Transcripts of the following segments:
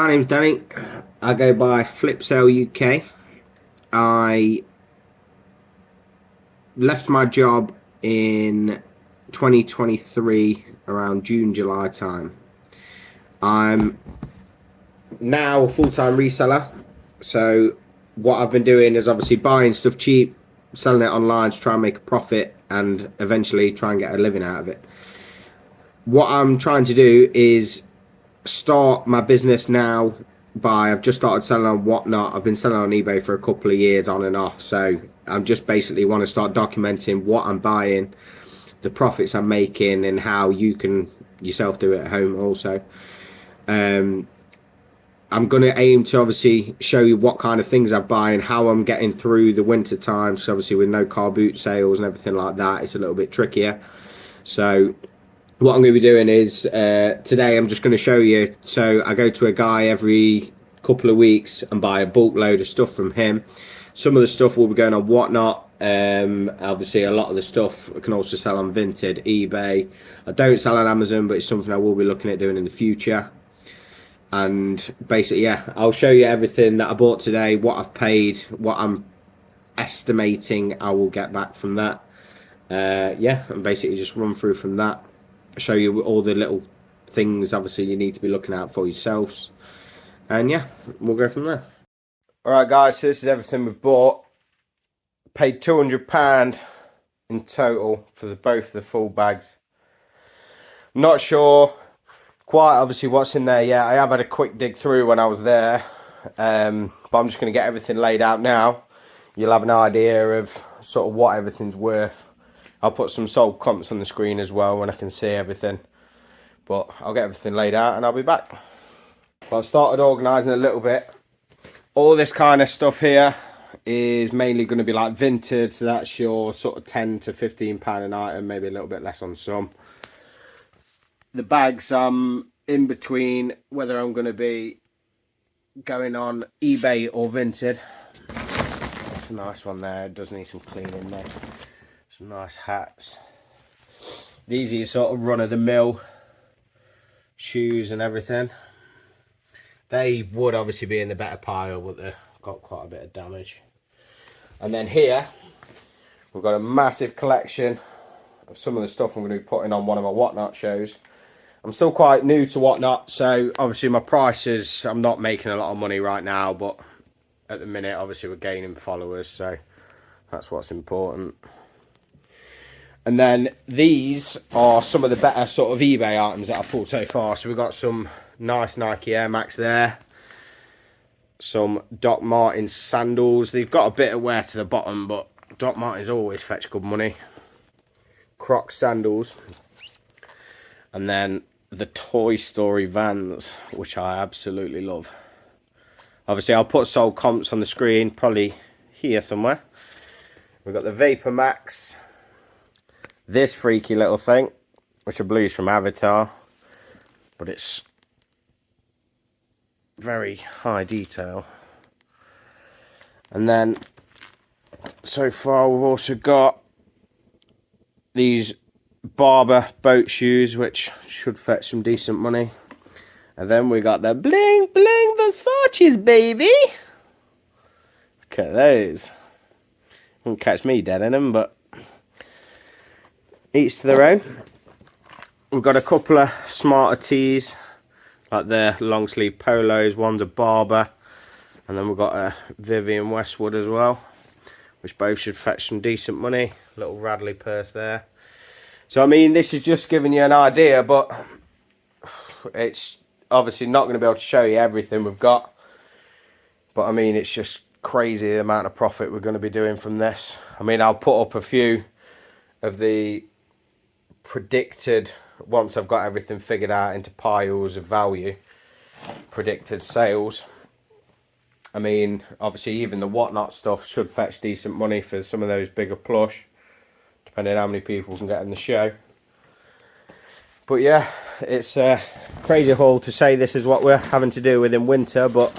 my name's Danny. I go by Flipsell UK. I left my job in 2023 around June, July time. I'm now a full-time reseller. So what I've been doing is obviously buying stuff cheap, selling it online to try and make a profit and eventually try and get a living out of it. What I'm trying to do is start my business now by I've just started selling on Whatnot. I've been selling on eBay for a couple of years on and off, so I'm just basically want to start documenting what I'm buying, the profits I'm making, and how you can yourself do it at home also. I'm going to aim to obviously show you what kind of things I buy and how I'm getting through the winter time. So obviously with no car boot sales and everything like that, it's a little bit trickier. So what I'm going to be doing is today I'm just going to show you. So I go to a guy every couple of weeks and buy a bulk load of stuff from him. Some of the stuff will be going on Whatnot. Obviously a lot of the stuff I can also sell on Vinted, eBay. I don't sell on Amazon, but it's something I will be looking at doing in the future. And basically, yeah, I'll show you everything that I bought today, what I've paid, what I'm estimating I will get back from that. Yeah, and basically just run through from that. Show you all the little things obviously you need to be looking out for yourselves, and yeah, we'll go from there. All right guys, so this is everything we've bought. Paid £200 in total for both the full bags. Not sure quite obviously what's in there yet. I have had a quick dig through when I was there, but I'm just going to get everything laid out now. You'll have an idea of sort of what everything's worth. I'll put some sold comps on the screen as well when I can see everything. But I'll get everything laid out and I'll be back. Well, I've started organising a little bit. All this kind of stuff here is mainly going to be like Vinted. So that's your sort of £10 to £15 an item, maybe a little bit less on some. The bags I'm in between whether I'm going to be going on eBay or Vinted. That's a nice one there. It does need some cleaning though. Some nice hats. These are your sort of run-of-the-mill shoes and everything. They would obviously be in the better pile, but they've got quite a bit of damage. And then here, we've got a massive collection of some of the stuff I'm going to be putting on one of my Whatnot shows. I'm still quite new to Whatnot, so obviously my prices, I'm not making a lot of money right now, but at the minute, obviously we're gaining followers, so that's what's important. And then these are some of the better sort of eBay items that I've pulled so far. So we've got some nice Nike Air Max there. Some Doc Martens sandals. They've got a bit of wear to the bottom, but Doc Martens always fetch good money. Crocs sandals. And then the Toy Story Vans, which I absolutely love. Obviously, I'll put sold comps on the screen, probably here somewhere. We've got the Vapor Max. This freaky little thing, which I believe is from Avatar, but it's very high detail. And then so far we've also got these Barber boat shoes, which should fetch some decent money. And then we got the bling bling Versace's, baby. Look at those. Wouldn't catch me dead in them, but each to their own. We've got a couple of smarter tees, like the long sleeve polos. One's a Barber, and then we've got a Vivienne Westwood as well, which both should fetch some decent money. Little Radley purse there. So I mean, this is just giving you an idea, but it's obviously not going to be able to show you everything we've got. But I mean, it's just crazy the amount of profit we're going to be doing from this. I mean, I'll put up a few of the predicted, once I've got everything figured out into piles of value, predicted sales. I mean, obviously even the Whatnot stuff should fetch decent money for some of those bigger plush, depending on how many people can get in the show. But yeah, it's a crazy haul to say this is what we're having to do within winter, but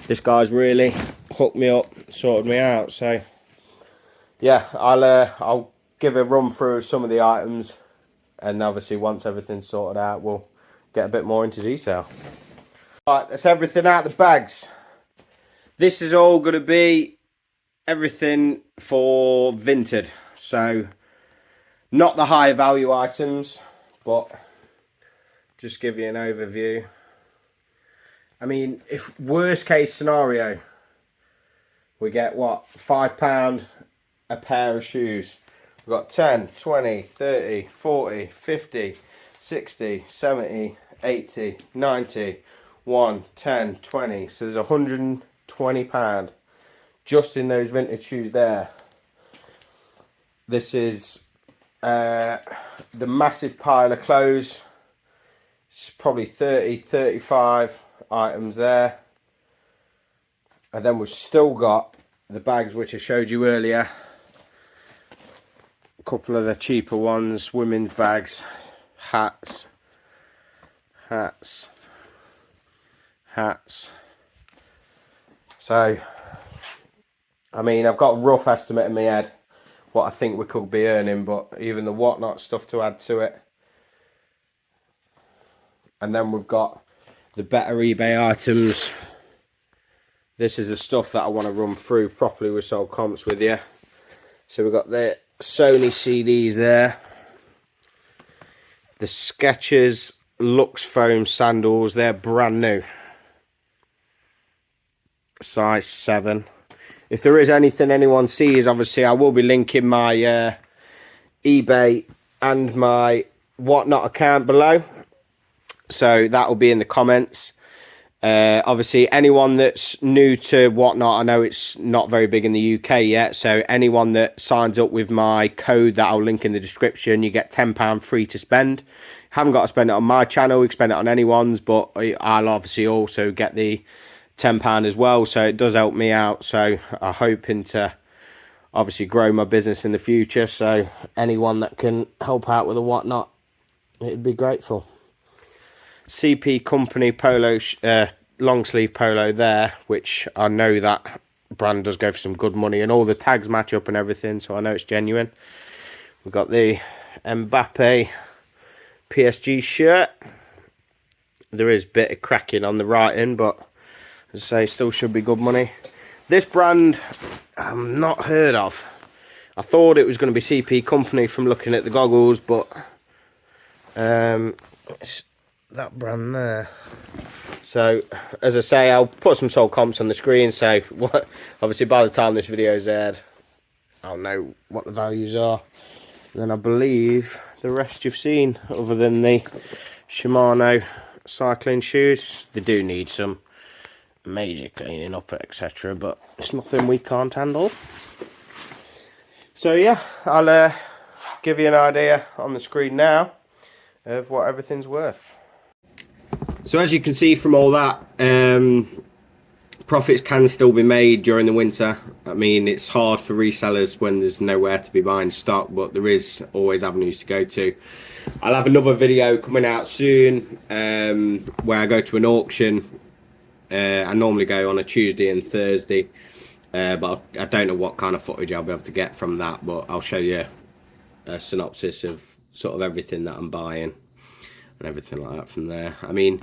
this guy's really hooked me up, sorted me out. So yeah, I'll give a run through of some of the items, and obviously once everything's sorted out, we'll get a bit more into detail. Right, that's everything out of the bags. This is all going to be everything for Vinted. So, not the high value items, but just give you an overview. I mean, if worst case scenario, we get what? £5 a pair of shoes. We've got 10, 20, 30, 40, 50, 60, 70, 80, 90, 1, 10, 20. So there's £120 just in those vintage shoes there. This is the massive pile of clothes. It's probably 30, 35 items there. And then we've still got the bags which I showed you earlier. A couple of the cheaper ones, women's bags, hats. So, I mean, I've got a rough estimate in my head what I think we could be earning, but even the whatnot stuff to add to it. And then we've got the better eBay items. This is the stuff that I want to run through properly with sold comps with you. So we've got the Sony CDs there. The Skechers Lux Foam sandals, they're brand new. Size 7. If there is anything anyone sees, obviously I will be linking my eBay and my whatnot account below. So that will be in the comments. Obviously, anyone that's new to whatnot, I know it's not very big in the UK yet. So anyone that signs up with my code that I'll link in the description, you get £10 free to spend. Haven't got to spend it on my channel, you can spend it on anyone's, but I'll obviously also get the £10 as well. So it does help me out. So I'm hoping to obviously grow my business in the future. So anyone that can help out with the whatnot, it'd be grateful. CP Company polo, long sleeve polo there, which I know that brand does go for some good money, and all the tags match up and everything, so I know it's genuine. We've got the Mbappe PSG shirt. There is a bit of cracking on the writing, but as I say, still should be good money. This brand I'm not heard of. I thought it was going to be CP Company from looking at the goggles, but it's that brand there. So as I say, I'll put some sold comps on the screen, so what, obviously by the time this video is aired, I'll know what the values are. And then I believe the rest you've seen, other than the Shimano cycling shoes. They do need some major cleaning up, etc., but it's nothing we can't handle. So yeah, I'll give you an idea on the screen now of what everything's worth. So as you can see from all that, profits can still be made during the winter. I mean, it's hard for resellers when there's nowhere to be buying stock, but there is always avenues to go to. I'll have another video coming out soon where I go to an auction. I normally go on a Tuesday and Thursday, but I don't know what kind of footage I'll be able to get from that, but I'll show you a synopsis of sort of everything that I'm buying and everything like that from there. I mean,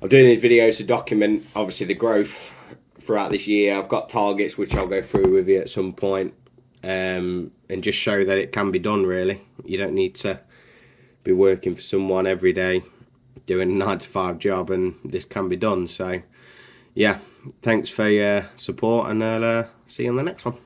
I'm doing these videos to document obviously the growth throughout this year. I've got targets which I'll go through with you at some point, and just show that it can be done really. You don't need to be working for someone every day doing a 9-to-5 job, and this can be done. So yeah, thanks for your support, and I'll see you on the next one.